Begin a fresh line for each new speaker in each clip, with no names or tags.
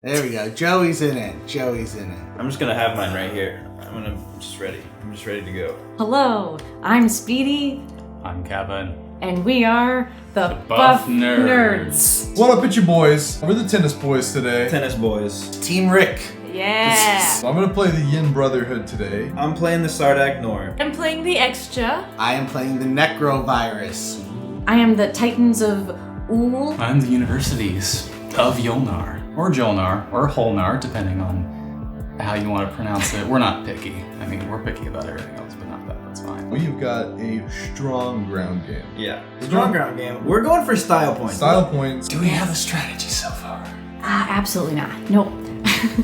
There we go. Joey's in it. Joey's in it.
I'm just gonna have mine right here. I'm just ready. I'm just ready to go.
Hello, I'm Speedy.
I'm Kevin.
And we are the
Buff Nerds.
What up, it's your boys? We're the tennis boys today.
Tennis boys.
Team Rick.
Yeah.
So I'm gonna play the Yin Brotherhood today.
I'm playing the Sardaak Nor.
I'm playing the Xxcha.
I am playing the Nekro virus.
I am the Titans of Ool.
I'm the universities of Jol-Nar. Or Jol-Nar, or Jol-Nar, depending on how you want to pronounce it. We're not picky. I mean, we're picky about everything else, but not that. That's fine.
We've got a strong ground game.
Yeah. Strong ground game. We're going for style points.
Style points.
Do we have a strategy so far?
Absolutely not. Nope.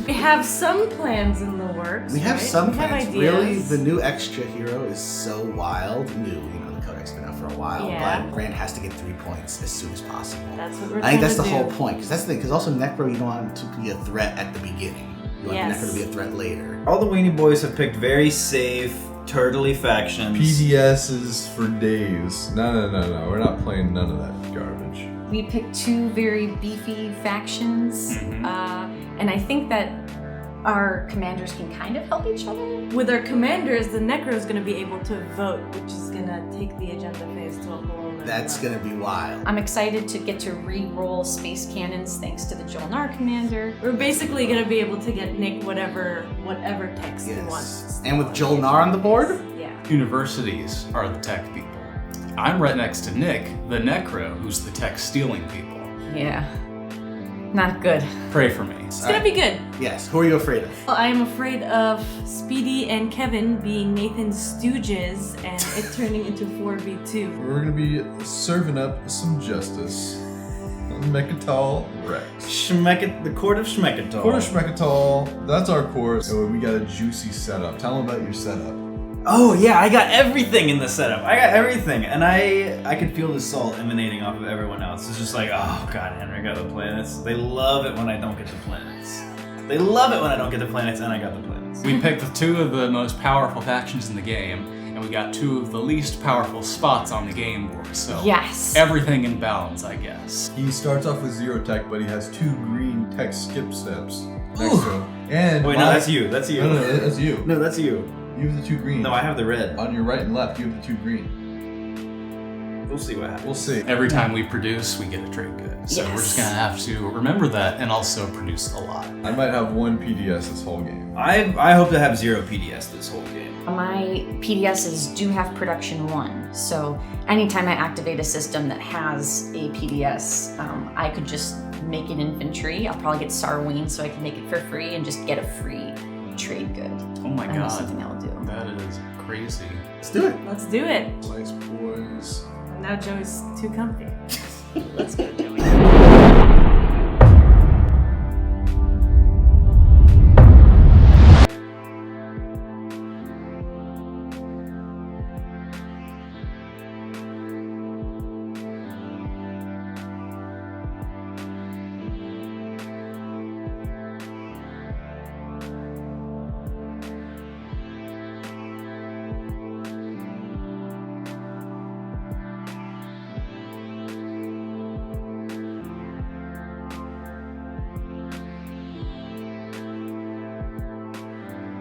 We have some plans in the works.
We have
right?
some
we
plans.
have ideas.
Really, the new Xxcha hero is so wild. New, the codex's been out for a while,
Yeah.
but Brand has to get 3 points as soon as possible.
That's what we're
I think that's the
trying to
whole
do.
point, because that's the thing. Because also Nekro, you don't want him to be a threat at the beginning. You want
Yes.
Nekro to be a threat later.
All the Weenie Boys have picked very safe, turtly factions.
PDSs for days. No. We're not playing none of that garbage.
We picked two very beefy factions, and I think that our commanders can kind of help each other.
With our commanders, the Nekro is going to be able to vote, which is going to take the agenda phase to a whole nother
That's
level.
going to be wild.
I'm excited to get to re-roll space cannons thanks to the Jol-Nar commander.
We're basically going to be able to get Nick whatever text he wants.
Yes. And with Jol-Nar on the board?
Yeah.
Universities are the tech people. I'm right next to Nick, the Nekro, who's the tech stealing people.
Yeah. Not good.
Pray for me.
It's going to be good.
Yes. Who are you afraid of?
I am afraid of Speedy and Kevin being Nathan's Stooges and it turning into 4v2.
We're gonna be serving up some justice. Mechatol Rex.
The Court of Schmeckatol.
Quarter Schmeckatol, that's our course. And we got a juicy setup. Tell them about your setup.
Oh yeah, I got everything in the setup. I got everything, and I could feel the salt emanating off of everyone else. It's just like, oh god, Henry got the planets. They love it when I don't get the planets. They love it when I don't get the planets, and I got the planets.
We picked two of the most powerful factions in the game, and we got two of the least powerful spots on the game board, so
Yes.
everything in balance, I guess.
He starts off with 0 tech, but he has 2 green tech skip steps next to him. And
Wait, no, that's you. That's you.
No, that's you.
No, that's you.
You have the 2 green.
No, I have the red.
On your right and left, you have the 2 green.
We'll see what happens.
We'll see.
Every time we produce, we get a trade good. So we're just gonna have to remember that and also produce a lot.
I might have 1 PDS this whole game.
I hope to have 0 PDS this whole game.
My PDSs do have production 1, so anytime I activate a system that has a PDS, I could just make an infantry. I'll probably get Sarween so I can make it for free and just get a free trade good.
Oh my
And that's
god.
something I'll do.
That is crazy.
Let's do it.
Let's do it.
Nice boys.
Now Joey's too comfy. Let's go, Joey.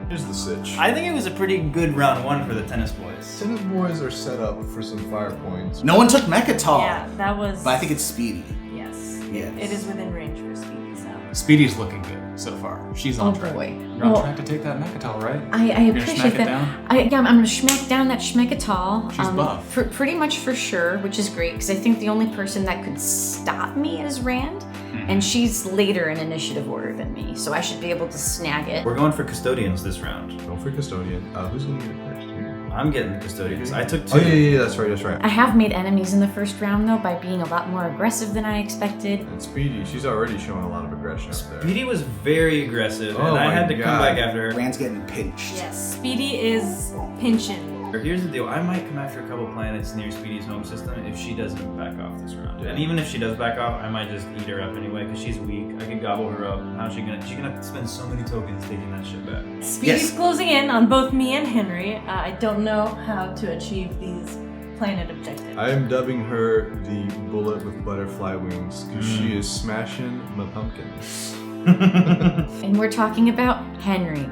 Here's the sitch.
I think it was a pretty good round 1 for the tennis boys.
Tennis boys are set up for some fire points.
No one took Mechatol.
Yeah, that was...
But I think it's Speedy.
Yes.
Yes.
It is within range for Speedy, so...
Speedy's looking good so far. She's on
Oh,
track.
boy.
You're on
Well,
track to take that Mechatol, right?
I
You're gonna
appreciate
smack it
that.
down?
I'm gonna schmack down that Schmeckatol.
She's buff.
Pretty much for sure, which is great because I think the only person that could stop me is Rand, and she's later in initiative order than me, so I should be able to snag it.
We're going for custodians this round.
Don't for custodian. Who's gonna get it first?
I'm getting the custodians. I took 2.
Oh yeah, that's right.
I have made enemies in the first round though by being a lot more aggressive than I expected.
And Speedy, she's already showing a lot of aggression up there.
Speedy was very aggressive,
Oh
and I
my
had to come
God.
back after her.
Rand's getting pinched.
Yes, Speedy is pinching.
Here's the deal. I might come after a couple planets near Speedy's home system if she doesn't back off this round. And even if she does back off, I might just eat her up anyway because she's weak. I can gobble her up. How's she gonna? She's gonna have to spend so many tokens taking that shit back.
Speedy's
Yes.
closing in on both me and Henry. I don't know how to achieve these planet objectives.
I am dubbing her the bullet with butterfly wings because she is smashing my pumpkins.
And we're talking about Henry.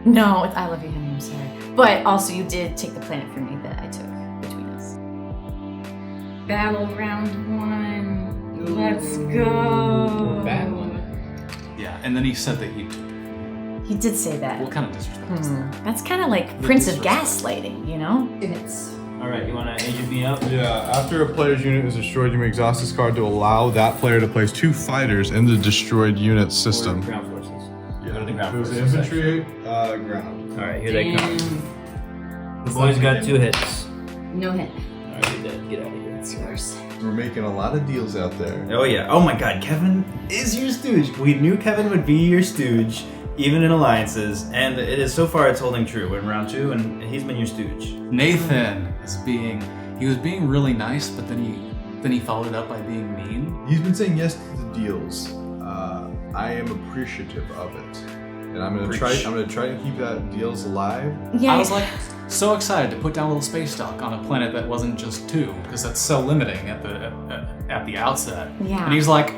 No, I love you, Henry, I'm sorry. But also, you did take the planet from me that I took between us. Battle round 1. Let's go.
Battling.
Yeah, and then he said that he
He did say that.
what kind of disrespect is that?
That's kind of like Prince of Gaslighting, you know? It's
Alright, you wanna agent me up?
Yeah, after a player's unit is destroyed, you may exhaust this card to allow that player to place 2 fighters in the destroyed unit system.
Ground forces.
Yeah.
Go to the ground
If it was
forces
infantry, ground.
Alright, here they come. The boys got 2 hits.
no hit.
Alright, you're dead. Get out of here.
It's yours.
We're making a lot of deals out there.
Oh yeah. Oh my god, Kevin is your stooge. We knew Kevin would be your stooge, even in alliances, and it is so far it's holding true. We're in round 2 and he's been your stooge.
Nathan he was being really nice, but then he followed up by being mean.
He's been saying yes to the deals. I am appreciative of it, and I'm gonna try and keep that deals alive.
Yeah.
I was like so excited to put down a little space dock on a planet that wasn't just 2, because that's so limiting at the outset.
Yeah.
And he's like,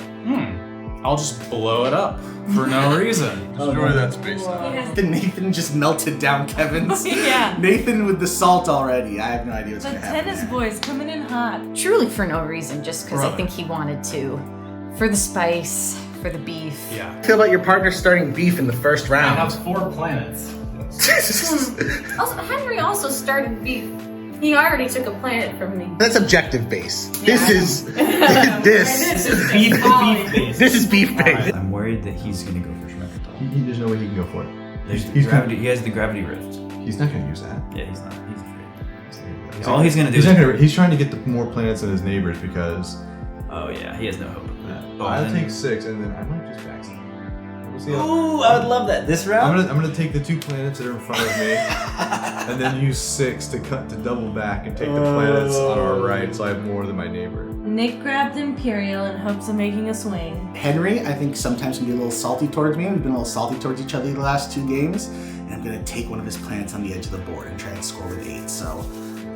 I'll just blow it up for no reason.
Destroy that space dock.
Nathan just melted down Kevin's.
Yeah.
Nathan with the salt already. I have no idea what's
The
gonna happen.
tennis
there.
boys coming in hot.
Truly for no reason, just because I
Brother.
think he wanted to. For the spice, for the beef.
Yeah.
Feel about your partner starting beef in the first
I
round.
have 4 planets.
Also, Henry also started beef. He already took a planet from me.
That's objective base.
Yeah,
This
I
is
This
this.
Beef
solid.
base.
This is beef base.
I'm worried that he's gonna go for Schmeckatol.
There's no way he can go for it.
There's
He's
gravity. He has the gravity rift.
He's not gonna use that.
Yeah, he's not. He's afraid. All he's gonna do is.
He's trying to get the more planets than his neighbors because
Oh yeah, he has no hope of that. Oh,
I'll
and
take
then-
6 and then I might just backstab. We'll see how-
Ooh, I would love that. This round.
I'm gonna take the 2 planets that are in front of me, and then use 6 to double back and take the planets on our right, so I have more than my neighbor.
Nick grabbed Imperial in hopes of making a swing.
Henry, I think sometimes can be a little salty towards me. We've been a little salty towards each other the last 2 games, and I'm gonna take one of his planets on the edge of the board and try and score with 8. So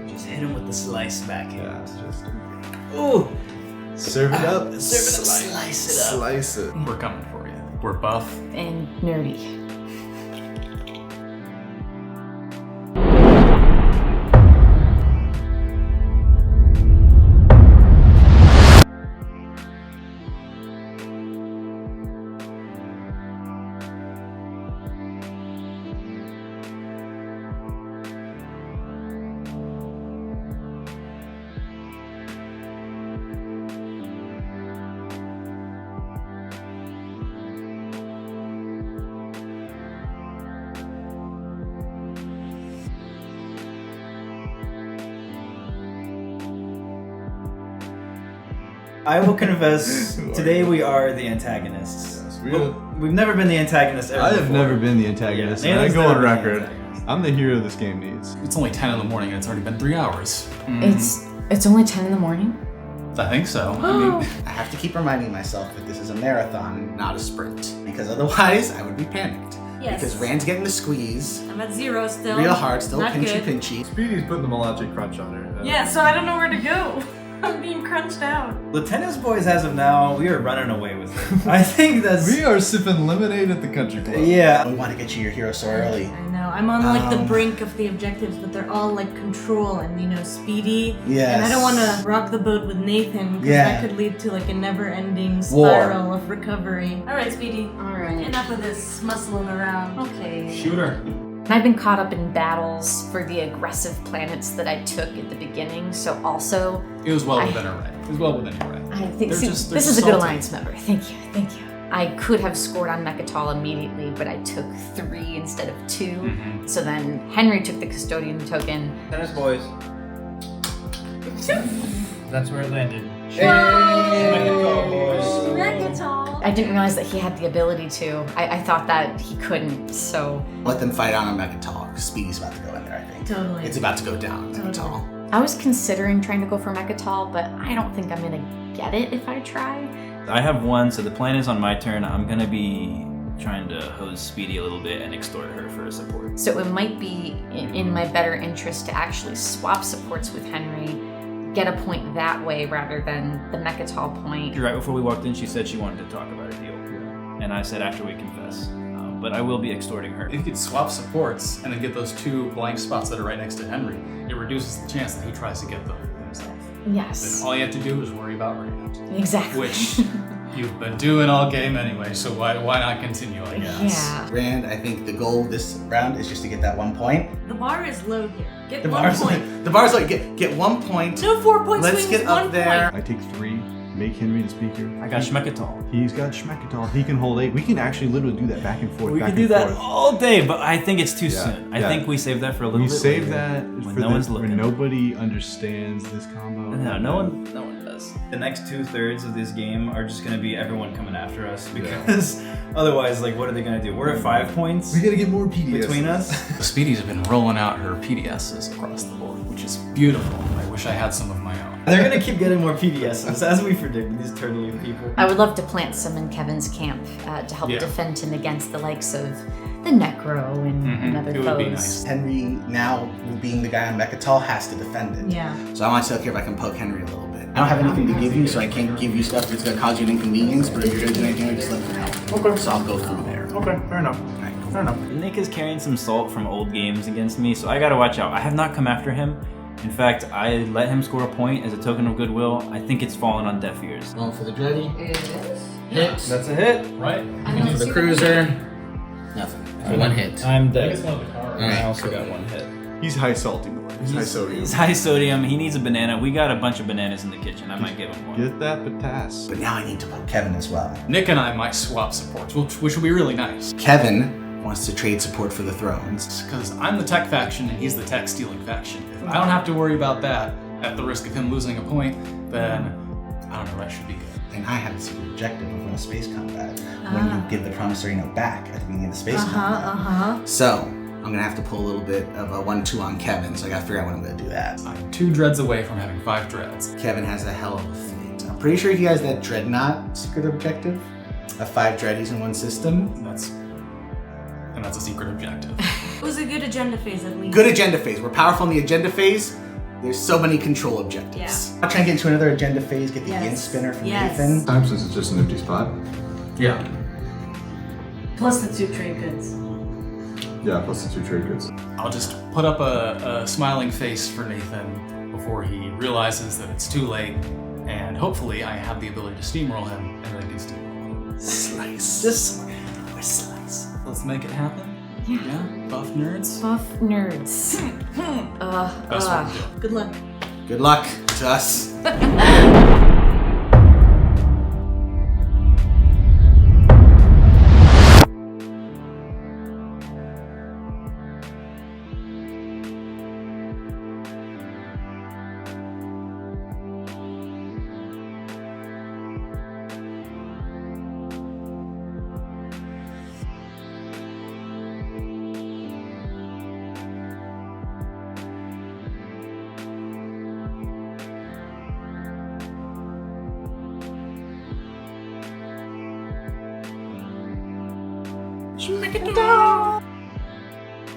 Just hit him with the slice back here.
Yeah, just
Ooh,
serve it up.
Slice it up.
Slice it.
We're coming for you. We're buff.
And nerdy.
I will confess, today we are the antagonists.
Yes,
We've never been the antagonists ever
I have
before.
never been the antagonist,
Yeah,
and I
Nathan's
go
never
on
been the
record.
antagonist.
I'm the hero this game needs.
It's only 10 in the morning and it's already been 3 hours.
It's only 10 in the morning.
I think so. I mean,
I have to keep reminding myself that this is a marathon, not a sprint, because otherwise I would be panicked.
Yes.
Because Rand's getting the squeeze,
I'm at 0 still.
real hard, still
Not
pinchy
good.
pinchy.
Speedy's putting the Malachi crunch on her.
Yeah, so I don't know where to go. I'm being crunched out.
The tennis boys, as of now, we are running away with it. I think that's.
We are sipping lemonade at the country club.
Yeah.
We want to get you your hero so early.
I know. I'm on like the brink of the objectives, but they're all like control and Speedy.
Yes.
And I don't want to rock the boat with Nathan because
Yeah.
that could lead to like a never-ending
War.
spiral of recovery. All right, Speedy.
All right.
Enough of this muscling around.
Okay.
Shoot her.
I've been caught up in battles for the aggressive planets that I took at the beginning, so also
it was well within her right. It was well within your right.
I think
They're
see,
just- they're
this is
just
a good
salty.
alliance member. Thank you. I could have scored on Mechatol immediately, but I took 3 instead of 2.
Mm-hmm.
So then Henry took the custodian token.
Tennis boys. That's where it landed.
I didn't realize that he had the ability to. I thought that he couldn't, so
Let them fight on Megatol, because Speedy's about to go in there, I think.
Totally.
It's about to go down,
Totally.
Megatol.
I was considering trying to go for Mechatol, but I don't think I'm gonna get it if I try.
I have 1, so the plan is on my turn. I'm gonna be trying to hose Speedy a little bit and extort her for support.
So it might be in my better interest to actually swap supports with Henry, get a point that way rather than the Mechatol point.
Right before we walked in, she said she wanted to talk about a deal. and I said after we confess. But I will be extorting her.
If you could swap supports and then get those 2 blank spots that are right next to Henry, it reduces the chance that he tries to get them himself.
Yes.
Then all you have to do is worry about Rand.
Exactly.
Which you've been doing all game anyway, so why not continue, I guess?
Yeah.
Rand, I think the goal this round is just to get that 1 point.
The bar is low here. Get
The
1
bar's
point.
the bar's like get 1 point.
No 4 point
Let's
swings,
get
1
up there.
point.
I take 3, make Henry the speaker.
I got Schmeckatal.
He's got Schmeckatal. He can hold 8. We can actually literally do that back and forth.
We
back
could do
and
that
forth.
all day, but I think it's too
Yeah,
soon. I
yeah.
think we save that for a little
We
bit
save
later,
that
when
for
no one's
when
looking.
nobody understands this combo.
No, no one does. The next 2/3 of this game are just gonna be everyone coming after us because otherwise, like, what are they gonna do? We're at 5 points
We gotta get more PDS
between us.
The Speedies have been rolling out her PDSs across the board, which is beautiful. I wish I had some of my own.
They're gonna keep getting more PDSs as we predicted. These turtling people.
I would love to plant some in Kevin's camp to help
Yeah.
defend him against the likes of the Necro and other
It
foes.
would be nice.
Henry, now being the guy on Mechatol, has to defend it.
Yeah.
So I want to look if I can poke Henry a little bit. I don't have anything to give you, so I can't give you stuff that's going to cause you an inconvenience, but if you're going to do anything, just let me know. Okay. So I'll go through there.
Okay, fair enough.
Alright, cool.
Fair enough. Nick is carrying some salt from old games against me, so I gotta watch out. I have not come after him. In fact, I let him score a point as a token of goodwill. I think it's fallen on deaf ears.
Going for the Dreddy.
It is.
Hit.
That's a hit.
Right?
For the Cruiser. Nothing. For 1 hit.
I'm dead.
one of the cards.
And I
Alright,
also
cool.
got 1 hit.
He's high salty boy. He's high sodium.
He's high sodium. He needs a banana. We got a bunch of bananas in the kitchen. I might give him one.
Get that potass.
But now I need to poke Kevin as well.
Nick and I might swap supports, which would be really nice.
Kevin wants to trade support for the thrones.
Because I'm the tech faction and he's the tech stealing faction. If I don't have to worry about that at the risk of him losing a point, then I don't know, that should be good.
And I have the secret objective of run a space combat when you give the promissory note back at the beginning of the space combat. So I'm gonna have to pull a little bit of a 1-2 on Kevin, so I gotta figure out when I'm gonna do that.
I'm 2 dreads away from having 5 dreads.
Kevin has a hell of a fleet. I'm pretty sure he has that Dreadnought secret objective of 5 Dreadies in one system.
And that's a secret objective.
It was a good agenda phase at least.
Good agenda phase. We're powerful in the agenda phase. There's so many control objectives. I'll try and get into another agenda phase, get the yin spinner from Nathan.
Time since it's just an empty spot.
Yeah.
Plus the 2 trade goods.
Yeah, plus the 2 trade goods.
I'll just put up a smiling face for Nathan before he realizes that it's too late, and hopefully I have the ability to steamroll him, and then I can steamroll him.
Slice.
Just a slice.
Let's make it happen. Yeah. Buff nerds.
Buff nerds.
Best one to do.
Good luck.
Good luck to us.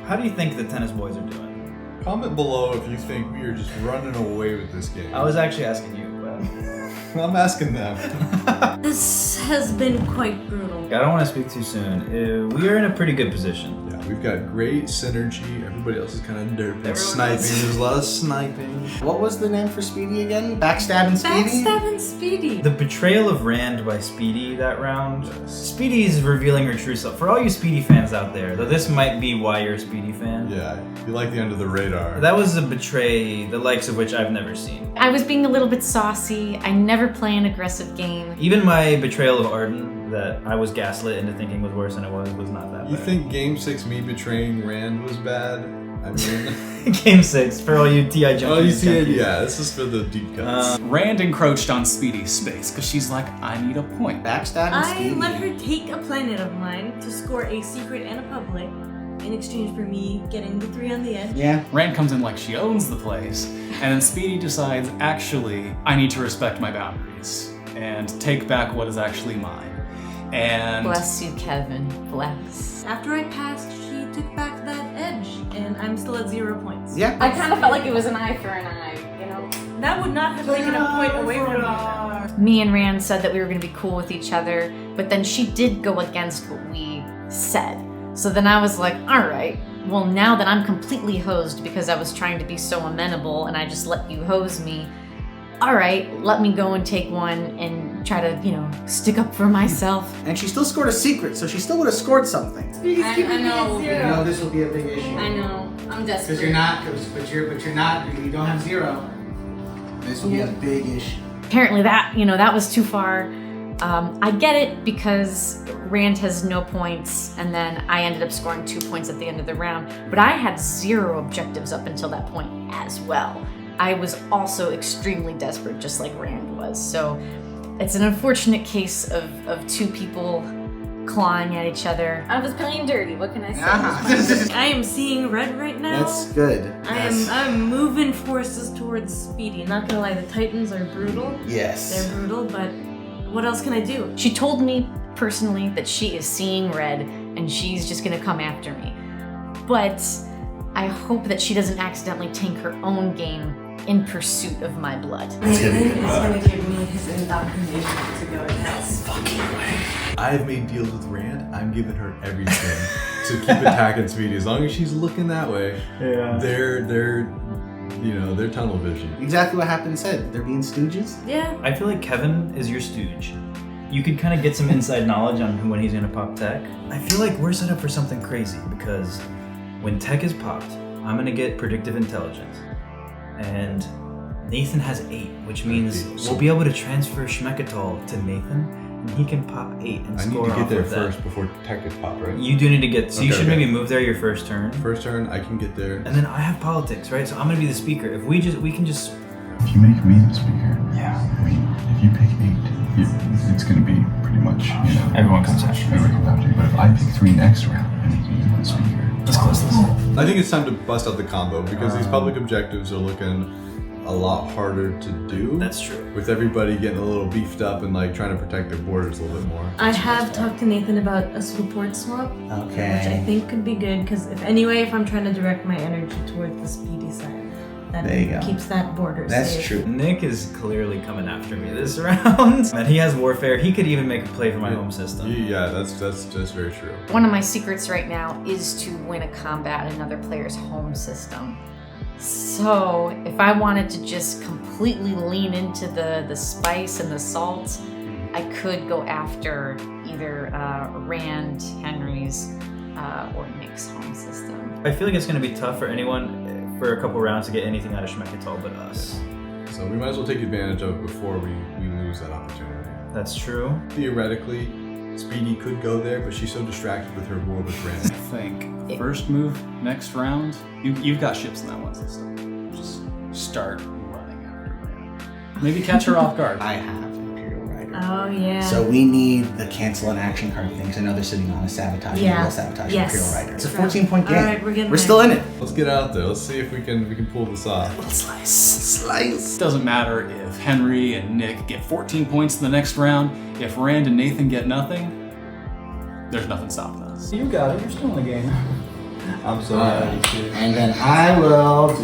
How do you think the tennis boys are doing?
Comment below if you think we are just running away with this game.
I was actually asking you, but
I'm asking them.
This has been quite brutal.
I don't want to speak too soon. We are in a pretty good position.
Yeah, we've got great synergy. Everybody else is kind of derping,
Everyone
sniping.
else-
There's a lot of sniping.
What was the name for Speedy again? Backstabbing Speedy?
Backstabbing Speedy.
The betrayal of Rand by Speedy that round. Speedy's revealing her true self. For all you Speedy fans out there, though this might be why you're a Speedy fan.
Yeah, you like the under the radar.
That was a betray the likes of which I've never seen.
I was being a little bit saucy. I never play an aggressive game.
Even my betrayal of Arden, that I was gaslit into thinking was worse than it was not that
You
bad.
think Game 6 me betraying Rand was bad? I mean,
Game 6, for all you TI junkies.
oh, you see it?
junkies.
Yeah, this is for the deep cuts.
Rand encroached on Speedy's space because she's like, I need a point.
Backstabbing
I
Speedy.
let her take a planet of mine to score a secret and a public in exchange for me getting the 3 on the edge.
Yeah.
Rand comes in like she owns the place, and then Speedy decides, actually, I need to respect my boundaries and take back what is actually mine. And
Bless you, Kevin. Bless.
After I passed, she took back that edge, and I'm still at 0 points.
Yeah.
I kind of felt like it was an eye for an eye, you know?
That would not have taken a point away from you.
Me and Rand said that we were going to be cool with each other, but then she did go against what we said. So then I was like, all right, well, now that I'm completely hosed because I was trying to be so amenable and I just let you hose me, all right, let me go and take one and try to, stick up for myself.
And she still scored a secret, so she still would have scored something.
I know.
You know this will be a big issue.
I know. I'm desperate.
Because you're not, but you're not, you don't have 0. This will be a big issue.
Apparently that was too far. I get it because Rand has no points, and then I ended up scoring 2 points at the end of the round, but I had 0 objectives up until that point as well. I was also extremely desperate, just like Rand was. So it's an unfortunate case of 2 people clawing at each other. I was playing dirty, what can I say?
I am seeing red right now.
That's good.
I'm moving forces towards Speedy. Not gonna lie, the Titans are brutal.
Yes.
They're brutal, but what else can I do?
She told me personally that she is seeing red and she's just gonna come after me. But I hope that she doesn't accidentally tank her own game in pursuit of my blood.
Nathan is gonna give me his indoctrination to go against.
I've made deals with Rand. I'm giving her everything to keep attacking Speedy. As long as she's looking that way, they're tunnel vision.
Exactly what happened said. They're being stooges.
Yeah.
I feel like Kevin is your stooge. You could kind of get some inside knowledge on when he's gonna pop tech. I feel like we're set up for something crazy because when tech is popped, I'm gonna get predictive intelligence. And Nathan has 8, which means we'll be able to transfer Schmeckatol to Nathan, and he can pop 8 and
I need
score
to get
off
there
of that.
first before tech gets popped, right?
You do need to get, so you
Okay,
should
okay.
maybe move there your first turn.
First turn, I can get there.
And then I have politics, right? So I'm gonna be the speaker. If we can just.
If you make me the speaker, I mean, if you pick 8, it's going to be pretty much,
Everyone comes after me.
Everyone comes after you. But if I pick 3 next round and make you the speaker,
Let's close this.
I think it's time to bust out the combo because these public objectives are looking a lot harder to do.
That's true.
With everybody getting a little beefed up and like trying to protect their borders a little bit more.
I have talked to Nathan about a support swap,
Okay.
which I think could be good because if I'm trying to direct my energy towards the Speedy side, that
There you go.
keeps that border
That's
safe.
true.
Nick is clearly coming after me this round. And he has warfare. He could even make a play for my home system.
Yeah, that's very true.
One of my secrets right now is to win a combat in another player's home system. So if I wanted to just completely lean into the spice and the salt, I could go after either Rand, Henry's, or Nick's home system.
I feel like it's going to be tough for anyone for a couple rounds to get anything out of Schmeckatol but us.
So we might as well take advantage of it before we lose that opportunity.
That's true.
Theoretically, Speedy could go there, but she's so distracted with her war with Rand.
I think first move next round, you've got ships in that one system. Just start running after her. Maybe catch her off guard.
I have Imperial Rider.
Oh yeah.
So we need the cancel an action card thing because I know they're sitting on a sabotage.
Yeah.
We'll sabotage
Yes.
Imperial Rider. It's a
Right.
14-point game.
All right, we're getting
We're
there.
still in it.
Let's get out there. Let's see if we can pull this off.
Little slice.
It doesn't matter if Henry and Nick get 14 points in the next round. If Rand and Nathan get nothing, there's nothing stopping us.
You got it. You're still in the game.
I'm so happy too.
And then I will.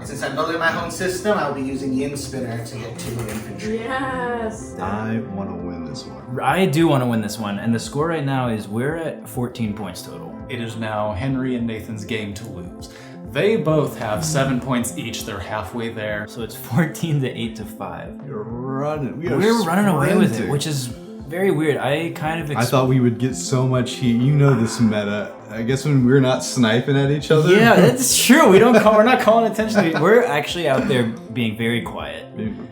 Since I'm building my own system, I'll be using Yin Spinner to get 2 infantry.
Yes.
I want to win this one.
I do want to win this one, and the score right now is we're at 14 points total.
It is now Henry and Nathan's game to lose. They both have 7 points each. They're halfway there.
So it's 14 to 8 to 5.
We're running.
We're running away with it, which is very weird. I kind of
I thought we would get so much heat. You know this meta. I guess when we're not sniping at each other.
Yeah, that's true. We're not calling attention to it. We're actually out there being very quiet.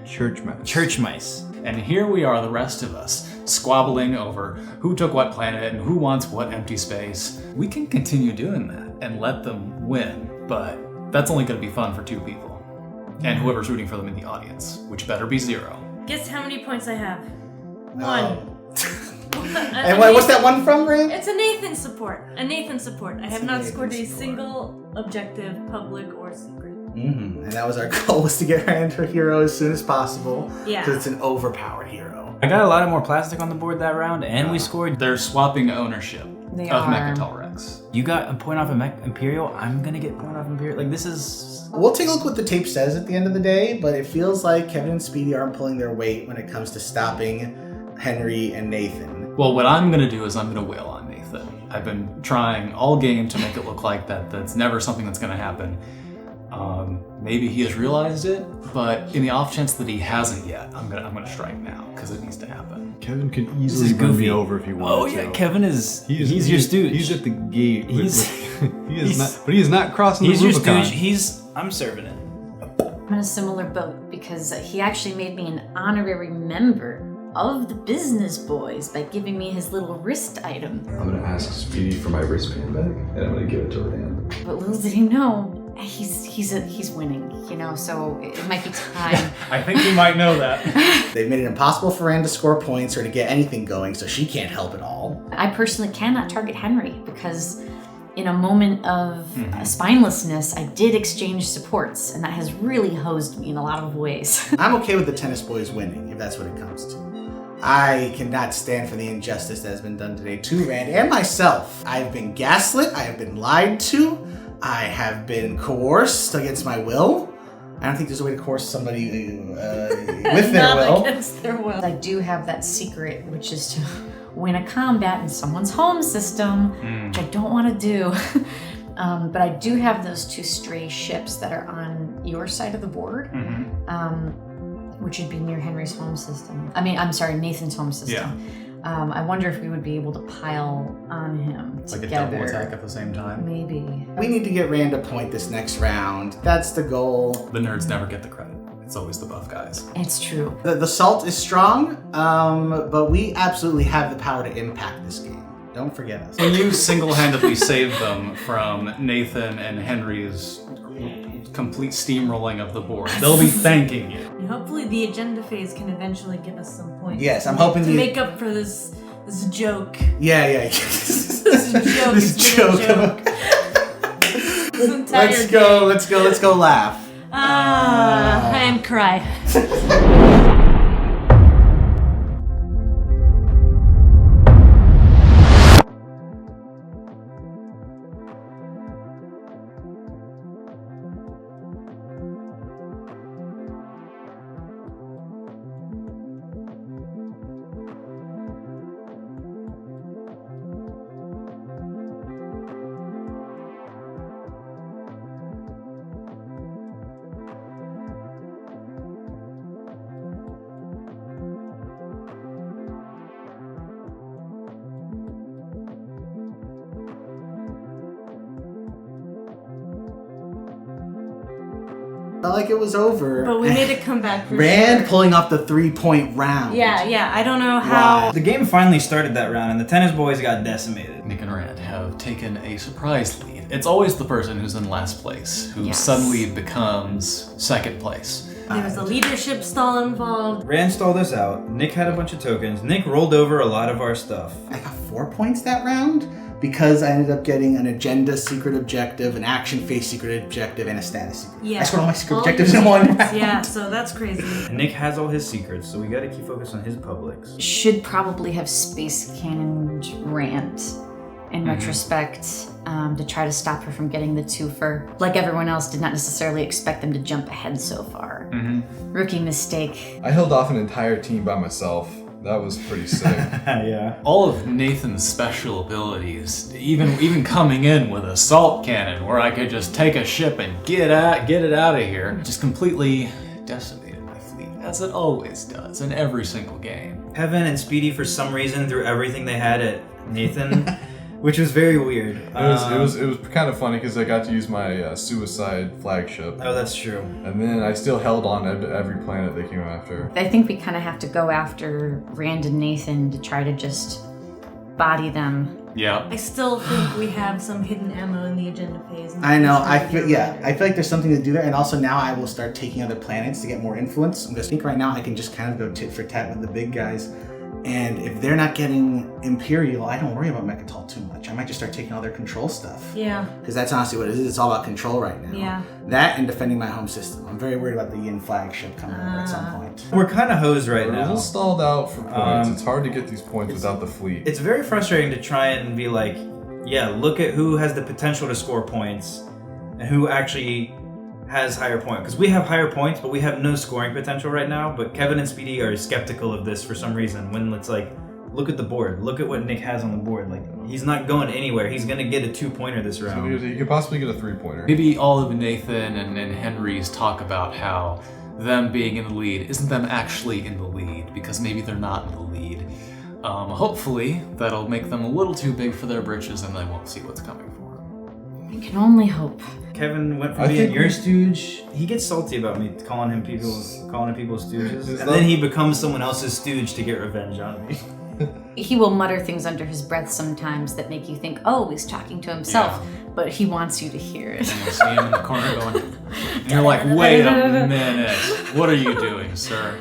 Church match.
Church mice.
And here we are, the rest of us, squabbling over who took what planet and who wants what empty space. We can continue doing that and let them win, but that's only going to be fun for 2 people. And whoever's rooting for them in the audience, which better be 0.
Guess how many points I have? 1.
And what's that one from, Rand?
It's a Nathan support. I have not scored a single objective, public or secret.
Mm-hmm. And that was our goal, was to get Rand her hero as soon as possible.
Yeah.
Because it's an overpowered hero.
I got a lot of more plastic on the board that round, and we scored.
They're swapping ownership
They
of
are.
Mechatol Rex.
You got a point off of Imperial. I'm gonna get a point off Imperial. Like, this is.
We'll take a look what the tape says at the end of the day, but it feels like Kevin and Speedy aren't pulling their weight when it comes to stopping Henry and Nathan.
Well, what I'm going to do is I'm going to wail on Nathan. I've been trying all game to make it look like that's never something that's going to happen. Maybe he has realized it, but in the off chance that he hasn't yet, I'm gonna strike now because it needs to happen.
Kevin could
This
easily
is
run me
goofy.
over if he wanted
Oh
to.
yeah, Kevin is. He's your stooge.
He's at the gate. He is
he's-
not. But he is not crossing
He's
the
your
Rubicon.
stooge. I'm serving it.
I'm in a similar boat because he actually made me an honorary member of the business boys by giving me his little wrist item.
I'm gonna ask Speedy for my wristband back, and I'm gonna give it to Rand.
But little did he know, he's winning, you know, so it might be time.
I think you might know that.
They've made it impossible for Rand to score points or to get anything going, so she can't help at all.
I personally cannot target Henry because in a moment of spinelessness, I did exchange supports, and that has really hosed me in a lot of ways.
I'm okay with the tennis boys winning, if that's what it comes to. I cannot stand for the injustice that has been done today to Rand and myself. I have been gaslit, I have been lied to, I have been coerced against my will. I don't think there's a way to coerce somebody with their
Not
will.
against their will.
I do have that secret, which is to win a combat in someone's home system, which I don't want to do. But I do have those 2 stray ships that are on your side of the board, which would be near Henry's home system. Nathan's home system.
Yeah.
I wonder if we would be able to pile on him
Like a
together.
double attack at the same time.
Maybe.
We need to get Rand a point this next round. That's the goal.
The nerds never get the credit. It's always the buff guys.
It's true.
The salt is strong, but we absolutely have the power to impact this game. Don't forget us.
When you single-handedly saved them from Nathan and Henry's complete steamrolling of the board, they'll be thanking you.
And hopefully the agenda phase can eventually give us some points.
Yes, I'm hoping
to
you-
make up for this joke.
Yeah.
This joke
This
has been a
joke.
This entire
Let's go laugh.
I am cry.
Felt like it was over.
But we made a comeback for
Rand
sure.
pulling off the 3-point round.
Yeah. I don't know how.
Wow.
The game finally started that round, and the tennis boys got decimated.
Nick and Rand have taken a surprise lead. It's always the person who's in last place who
Yes.
suddenly becomes second place.
There was a leadership stall involved.
Rand stalled us out. Nick had a bunch of tokens. Nick rolled over a lot of our stuff.
I got 4 points that round because I ended up getting an agenda secret objective, an action phase secret objective, and a status secret.
Yeah.
I scored all my secret
All
objectives
your
in one
secrets.
round.
Yeah, so that's crazy.
And Nick has all his secrets, so we gotta keep focused on his publics.
Should probably have space cannoned Rand in retrospect to try to stop her from getting the twofer. Like everyone else, did not necessarily expect them to jump ahead so far. Rookie mistake.
I held off an entire team by myself. That was pretty sick.
Yeah.
All of Nathan's special abilities, even coming in with a salt cannon where I could just take a ship and get it out of here, just completely decimated my fleet, as it always does in every single game.
Kevin and Speedy, for some reason, threw everything they had at Nathan, which was very weird.
It was kind of funny because I got to use my suicide flagship.
Oh, that's true.
And then I still held on to every planet they came after.
I think we kind of have to go after Rand and Nathan to try to just body them.
Yeah.
I still think we have some hidden ammo in the agenda phase.
I know. I feel like there's something to do there, and also now I will start taking other planets to get more influence. I'm just think right now I can just kind of go tit for tat with the big guys, and if they're not getting Imperial, I don't worry about Mechatol too much. I might just start taking all their control stuff.
Yeah.
Because that's honestly what it is. It's all about control right now.
Yeah.
That and defending my home system. I'm very worried about the Yin flagship coming over at some point.
We're kind of hosed right
We're a
now.
little stalled out for points. It's hard to get these points without the fleet.
It's very frustrating to try and be like, yeah, look at who has the potential to score points and who actually has higher points. Because we have higher points, but we have no scoring potential right now. But Kevin and Speedy are skeptical of this for some reason. When it's like, look at the board. Look at what Nick has on the board. Like, he's not going anywhere. He's going to get a 2-pointer this
So
round.
you could possibly get a 3-pointer.
Maybe all of Nathan and Henry's talk about how them being in the lead isn't them actually in the lead, because maybe they're not in the lead. Hopefully, that'll make them a little too big for their britches and they won't see what's coming for them.
We can only hope.
Kevin went from
I
being
think
your
we-
stooge. He gets salty about me calling people stooges,
Is
and
that-
then he becomes someone else's stooge to get revenge on me.
He will mutter things under his breath sometimes that make you think, oh, he's talking to himself, but he wants you to hear it.
And you'll see him in the corner going, and you're like, wait a minute, what are you doing, sir?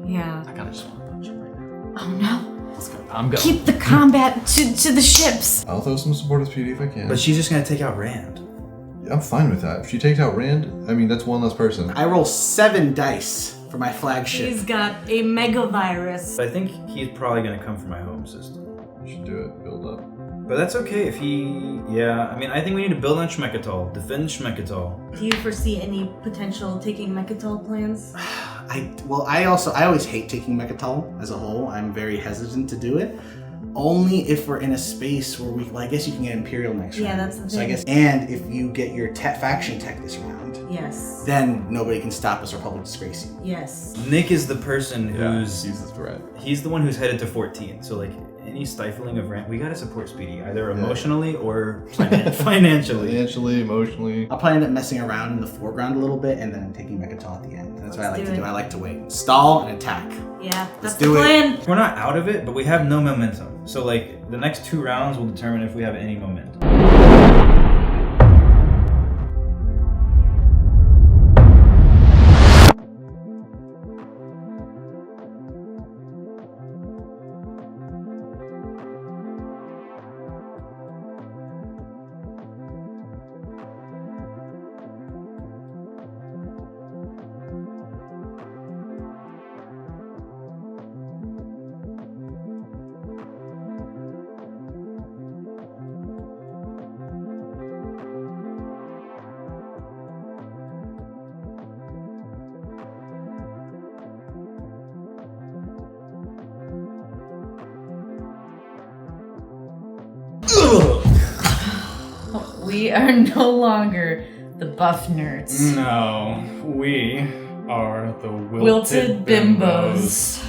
Yeah.
I kinda just want to punch him right now.
Oh no.
Let's go. I'm going.
Keep the combat to the ships.
I'll throw some support with Speedy if I can.
But she's just gonna take out Rand.
I'm fine with that. If she takes out Rand, I mean, that's one less person.
I roll 7 dice for my flagship.
He's got a mega virus.
I think he's probably gonna come for my home system.
You should do it. Build up.
But that's okay if he... Yeah, I mean, I think we need to build on Schmechatol. Defend Schmechatol.
Do you foresee any potential taking Mechatol plans?
I always hate taking Mechatol as a whole. I'm very hesitant to do it. Only if we're in a space where I guess you can get Imperial next round.
Yeah, that's the
So I
thing.
guess, and if you get your faction tech this round,
Yes.
then nobody can stop us or public disgrace you.
Yes.
Nick is the person
Yeah,
who's...
he's the threat.
He's the one who's headed to 14. So, like, any stifling of Rand, we gotta support Speedy, either emotionally or financially.
Financially, emotionally.
I'll probably end up messing around in the foreground a little bit and then taking Mechatol at the end. That's what I
Let's
like
do
to do.
it.
I like to wait. Stall and attack.
Yeah, that's
do
the
it.
plan.
We're not out of it, but we have no momentum. So, like, the next 2 rounds will determine if we have any momentum.
We are no longer the buff nerds.
No, we are the
Wilted bimbos.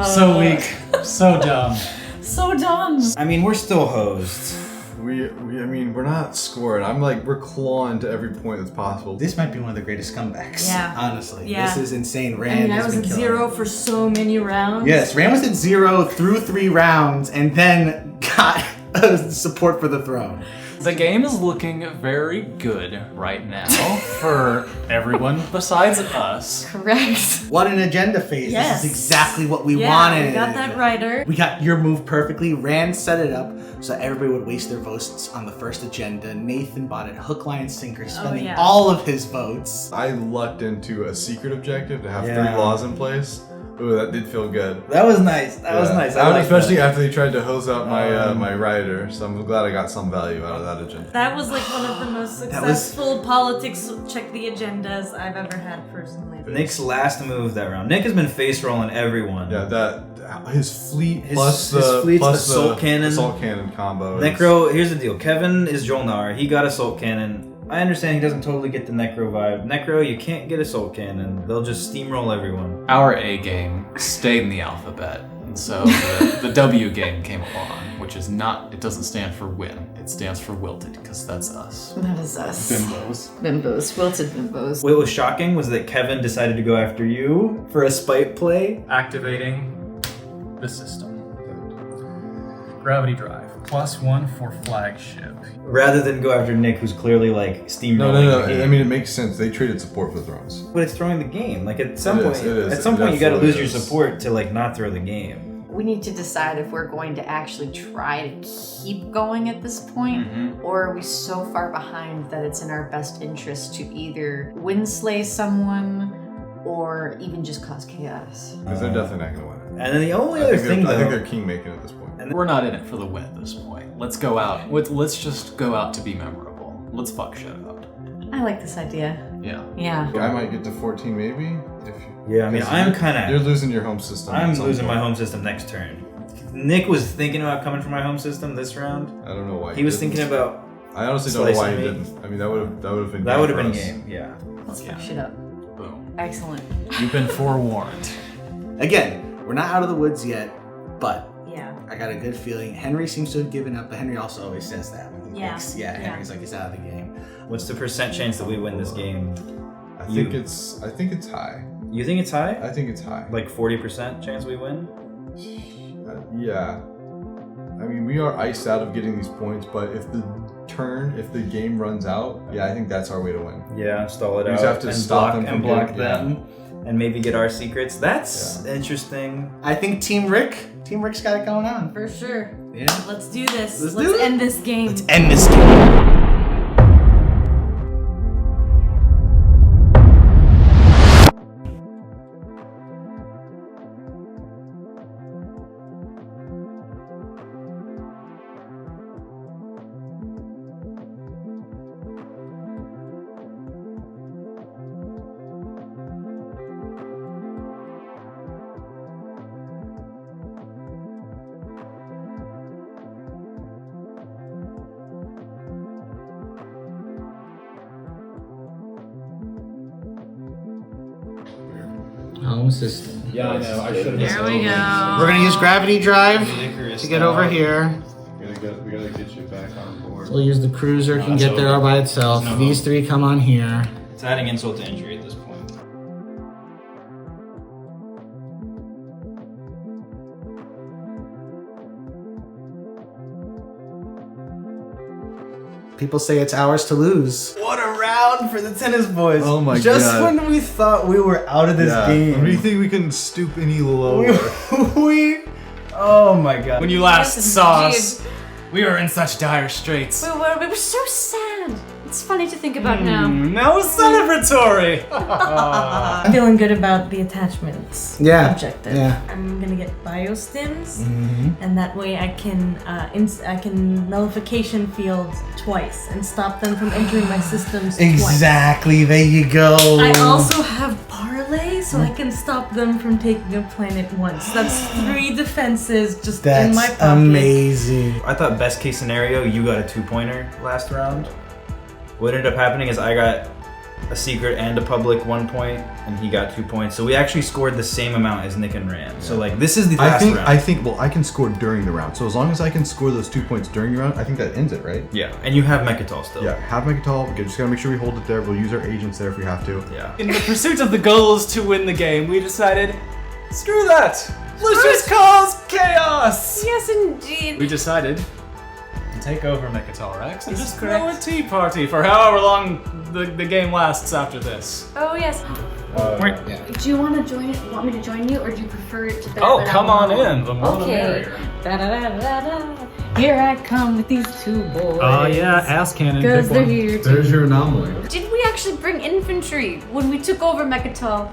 So weak, so dumb.
So dumb.
I mean, we're still hosed.
I mean, we're not scoring. we're clawing to every point that's possible.
This might be one of the greatest comebacks.
Yeah.
Honestly.
Yeah.
This is insane.
I
Rand
mean, I
has
was
been
at
killing
0
it.
for so many rounds.
Yes, Rand was at 0 through 3 rounds and then got support for the throne.
The game is looking very good right now for everyone besides us.
Correct.
What an agenda phase.
Yes.
This is exactly what we
Yeah,
wanted.
we got that rider.
We got your move perfectly. Rand set it up so everybody would waste their votes on the first agenda. Nathan bought it hook, line, sinker, spending
yeah.
all of his votes.
I lucked into a secret objective to have
Yeah.
3 laws in place. Ooh, that did feel good.
That was nice. That was
Yeah.
nice. I like
especially
that.
after they tried to hose out my my rider, so I'm glad I got some value out of that agenda.
That was like one of the most
That was-
successful politics check the agendas I've ever had personally.
Nick's last move that round. Nick has been face rolling everyone.
Yeah, that his fleet
His-
plus
his
the
fleet's
plus
assault cannon.
assault cannon combo. is-
Necro, here's the deal. Kevin is Jol-Nar. He got assault cannon. I understand he doesn't totally get the Necro vibe. Necro, you can't get assault cannon. They'll just steamroll everyone.
Our A game stayed in the alphabet. And so the W game came along, which is not, it doesn't stand for win. It stands for wilted, because that's us.
That is us.
Bimbos.
Bimbos. Wilted bimbos.
What was shocking was that Kevin decided to go after you for a spite play.
Activating the system. Gravity drive. +1 for flagship.
Rather than go after Nick, who's clearly like steamrolling.
No.
the game.
I mean, it makes sense. They traded support for thrones.
But it's throwing the game. Like at some
It
point,
is, it is.
at some
It
point, you got to lose
absolutely
your
is.
support to like not throw the game.
We need to decide if we're going to actually try to keep going at this point, or are we so far behind that it's in our best interest to either winslay someone or even just cause chaos.
Because they're definitely not going to win it.
And then the only other thing,
I think
though,
they're king making at this point.
We're not in it for the win at this point. Let's go out. Let's just go out to be memorable. Let's fuck shit up.
I like this idea.
Yeah.
Yeah.
I might get to 14 maybe.
yeah, I mean, I'm kind
You're
of,
losing your home system.
I'm
at some
losing my
point.
home system next turn. Nick was thinking about coming for my home system this round.
I don't know why.
He was
didn't.
thinking about.
I honestly don't know why he
slicing me.
didn't. I mean, that would have been.
That
game
would have
for
been
us.
game. Yeah.
Let's fuck shit up.
Boom.
Excellent.
You've been forewarned.
Again, we're not out of the woods yet, but
Yeah.
I got a good feeling. Henry seems to have given up, but Henry also always says that.
Yeah.
Henry's like, he's out of the game.
What's the percent chance that we win this game?
I think it's high.
You think it's high?
I think it's high.
Like 40% chance we win?
Yeah. I mean, we are iced out of getting these points, but if the game runs out, yeah, I think that's our way to win.
Yeah, stall it
We
out.
just have to
and
stop
block,
them from
and block
getting-
them, and maybe get our secrets. That's interesting.
I think Team Rick's got it going on.
For sure.
Yeah.
Let's do this.
Let's
Let's
do it.
end this game.
Let's end this game.
Home system.
Yeah, I know. I should have.
There we go.
We're gonna use gravity drive to get over here.
We gotta get you back on board.
We'll use the cruiser, can
it's
get there
over.
all by itself.
No.
These three come on here.
It's adding insult to injury at this point.
People say it's ours to lose.
What a round for the tennis boys!
Oh my
Just
God.
when we thought we were out of this
When do you
game,
think we can stoop any lower?
we. Oh my god!
When you last
Yes,
saw
indeed.
us, we were in such dire straits.
We were so sad. It's funny to think about now.
Now it's celebratory.
I'm feeling good about the attachments
Yeah.
objective.
Yeah.
I'm gonna get biostims, and that way I can nullification field twice and stop them from entering my systems twice.
Exactly. There you go.
I also have parlay, so I can stop them from taking a planet once. That's 3 defenses just in my
That's
pocket.
amazing.
I thought best case scenario, you got a 2-pointer last round. What ended up happening is I got a secret and a public 1 point, and he got 2 points. So we actually scored the same amount as Nick and Rand. So like this is the last round.
I can score during the round. So as long as I can score those 2 points during the round, I think that ends it, right?
Yeah, and you have Mechatol still.
Yeah, have Mechatol. We just gotta make sure we hold it there. We'll use our agents there if we have to.
Yeah.
In the pursuit of the goals to win the game, we decided, screw that. Let's just cause chaos.
Yes, indeed.
We decided to take over Mechatol Rex and
This
just
is
throw a
correct.
tea party for however long the game lasts after this.
Oh yes.
Do you want to join? Want me to join you, or do you prefer it to?
Oh, come on in. The more the
Okay.
merrier.
Da-da-da-da-da. Here I come with these 2 boys.
Oh yeah, ass cannon.
Because
big
they're
one.
here too.
There's your anomaly.
Did we actually bring infantry when we took over Mechatol?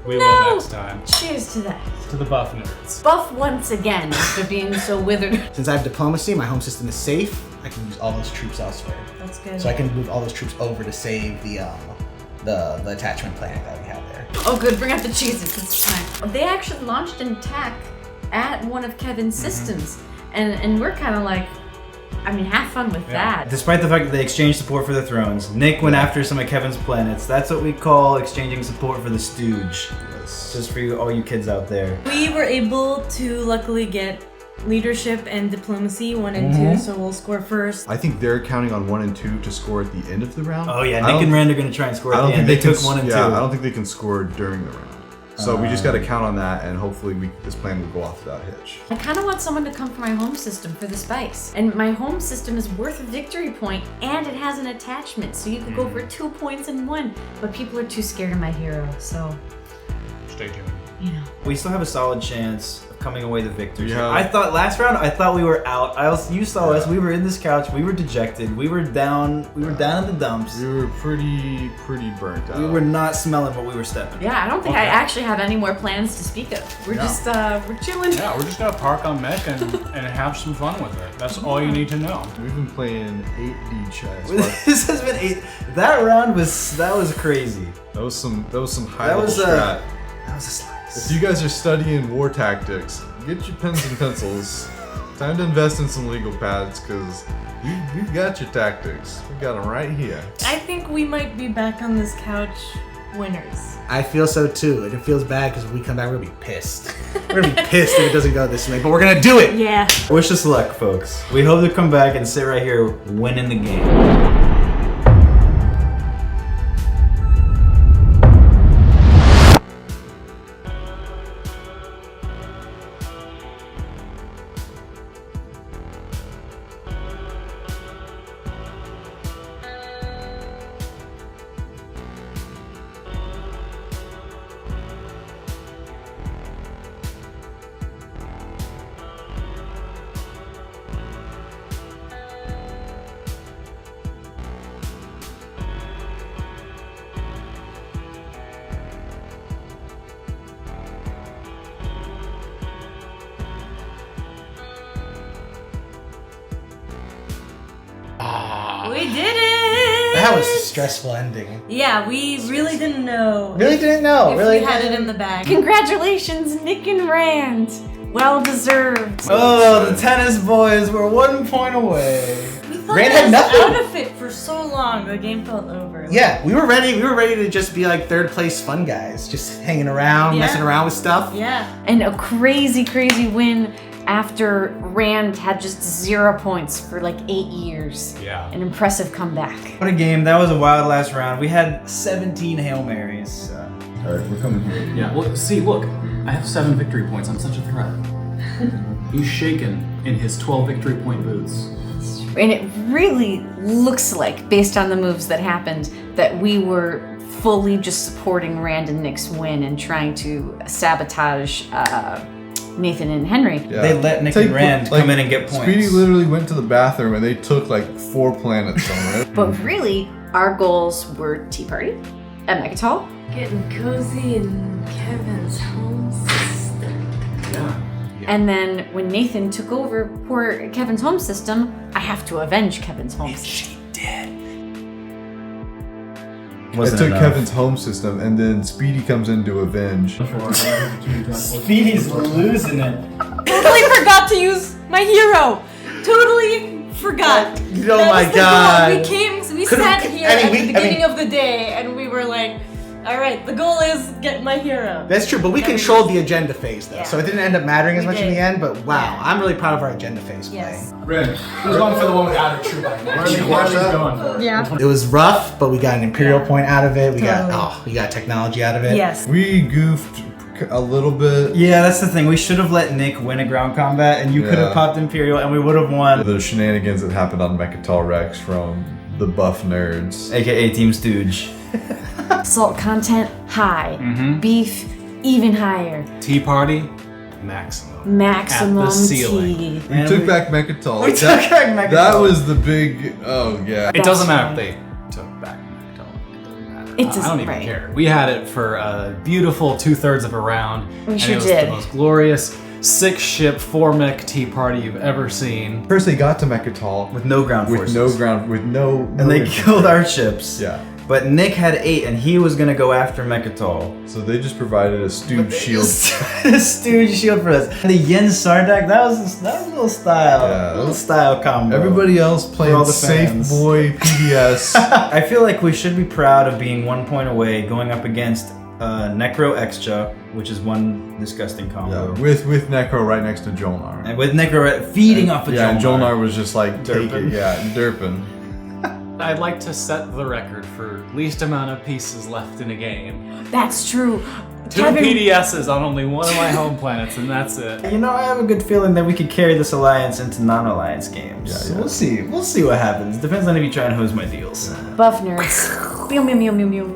We
No.
will next time.
Cheers to that.
To the buff nerds.
Buff once again after being so withered.
Since I have diplomacy, my home system is safe. I can use all those troops elsewhere.
That's good.
So I can move all those troops over to save the attachment planet that we have there.
Oh good, bring out the cheeses this time. They actually launched an attack at one of Kevin's systems. And we're kind of like, I mean, have fun with that.
Despite the fact that they exchanged support for the thrones, Nick went after some of Kevin's planets. That's what we call exchanging support for the Stooge.
Yes.
Just for you, all you kids out there.
We were able to luckily get leadership and diplomacy 1 and 2, so we'll score first.
I think they're counting on 1 and 2 to score at the end of the round.
Oh yeah, Nick and Rand are gonna try and score at the end. They took 1 and 2.
Yeah, I don't think they can score during the round. So we just got to count on that, and hopefully this plan will go off without a hitch.
I kind of want someone to come for my home system for the spice. And my home system is worth a victory point, and it has an attachment, so you could go for 2 points in 1. But people are too scared of my hero, so
Stay tuned.
you know.
We still have a solid chance of coming away the victors.
Yeah.
I thought last round, we were out. You saw us. We were in this couch. We were dejected. We were down. We were down in the dumps.
We were pretty burnt out.
We were not smelling what we were stepping.
Yeah, I don't think I actually have any more plans to speak of. We're just we're chilling.
Yeah, we're just gonna park on mech and have some fun with it. That's all you need to know.
We've been playing 8D chess.
This has been 8. That round was crazy.
That was some high
That
level
was
strat.
That was a slice.
If you guys are studying war tactics, get your pens and pencils. Time to invest in some legal pads, because we've got your tactics. We got them right here.
I think we might be back on this couch winners.
I feel so too, and it feels bad because when we come back, we're gonna be pissed. We're gonna be pissed if it doesn't go this way, but we're gonna do it.
Yeah.
Wish us luck, folks. We hope to come back and sit right here winning the game.
We did it!
That was a stressful ending.
Yeah, we really didn't know
Really didn't know.
if
Really
we had it in the bag.
Congratulations, Nick and Rand. Well deserved.
Oh, the tennis boys were 1 point away.
We thought
Rand
I
had
was
nothing.
out of it for so long. The game felt over.
Yeah, we were ready. We were ready to just be like third place fun guys, just hanging around,
Yeah.
messing around with stuff.
Yeah.
And a crazy, crazy win after Rand had just 0 points for like 8 years.
Yeah.
An impressive comeback.
What a game. That was a wild last round. We had 17 Hail Marys.
Alright, we're coming here.
Yeah, look, I have 7 victory points. I'm such a threat. He's shaken in his 12 victory point boots.
And it really looks like, based on the moves that happened, that we were fully just supporting Rand and Nick's win and trying to sabotage Nathan and Henry.
Yeah.
They let Nick and Rand come in and get points.
Speedy literally went to the bathroom and they took like 4 planets somewhere.
But really, our goals were Tea Party at Mechatol.
Getting cozy in Kevin's home system.
Yeah.
And then when Nathan took over poor Kevin's home system, I have to avenge Kevin's home system.
I took Kevin's home system, and then Speedy comes in to avenge.
Speedy's losing it.
Totally forgot to use my hero. Totally forgot.
Oh
That
my
was the
God.
goal. We
Could've-
sat here
I mean,
at
we-
the
I
beginning
mean-
of the day, and we were like, all right, the goal is get my hero.
That's true, but we
Yeah,
controlled the agenda phase though,
Yeah.
so it didn't end up mattering as
We
much in
did.
the end. But wow,
Yeah.
I'm really proud of our agenda phase
Yes.
Red. Who's going for the one without a true light? Going for it.
Yeah.
play. It was rough, but we got an Imperial point out of it. We
Totally.
we got technology out of it.
Yes.
We goofed a little bit.
Yeah, that's the thing. We should have let Nick win a ground combat, and you could have
Yeah.
popped Imperial, and we would have won.
The shenanigans that happened on Mechatol Rex from the buff nerds.
AKA Team Stooge.
Salt content, high. Beef, even higher.
Tea party, maximum.
Maximum
At the ceiling.
tea.
We took back Mechatol.
We took back Mechatol.
That was the big. Oh yeah.
It doesn't matter if they took back Mechatol. It doesn't matter.
It
I don't
doesn't-
even
right.
care. We had it for a beautiful 2/3 of a round.
We
and
sure
it was
did.
the most glorious 6-ship 4-mech tea party you've ever seen.
First they got to Mechatol
With no ground
with
forces.
no ground, with no.
And
no
they
infantry.
killed our ships.
Yeah.
But Nick had 8, and he was gonna go after Mechatol.
So they just provided a stewed shield.
Stooge shield for us. And the Yen Sardaak, that was a little style.
Yeah.
A little style combo.
Everybody else
all
playing
the
safe
fans.
boy PDS.
I feel like we should be proud of being 1 point away, going up against Nekro Xxcha, which is one disgusting combo.
Yeah, with Nekro right next to Jol-Nar.
And with Nekro feeding off of Jol-Nar.
Yeah, and Jol-Nar was just like
Derping.
derping.
I'd like to set the record for least amount of pieces left in a game.
That's true.
2 PDSs on only one of my home planets, and that's it.
You know, I have a good feeling that we could carry this alliance into non-alliance games.
Yeah,
So
yeah.
we'll see. We'll see what happens. Depends on if you try and hose my deals.
Buff nerds. Mew mew mew mew mew.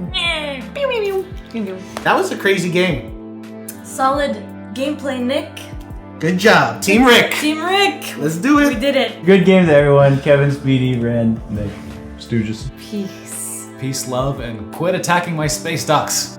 Mew mew mew mew mew.
That was a crazy game.
Solid gameplay, Nick.
Good job. Team Rick.
Team Rick.
Let's do
We
it.
did it.
Good game to everyone. Kevin, Speedy, Rand, Nick.
Stooges.
Peace.
Peace, love, and quit attacking my space ducks.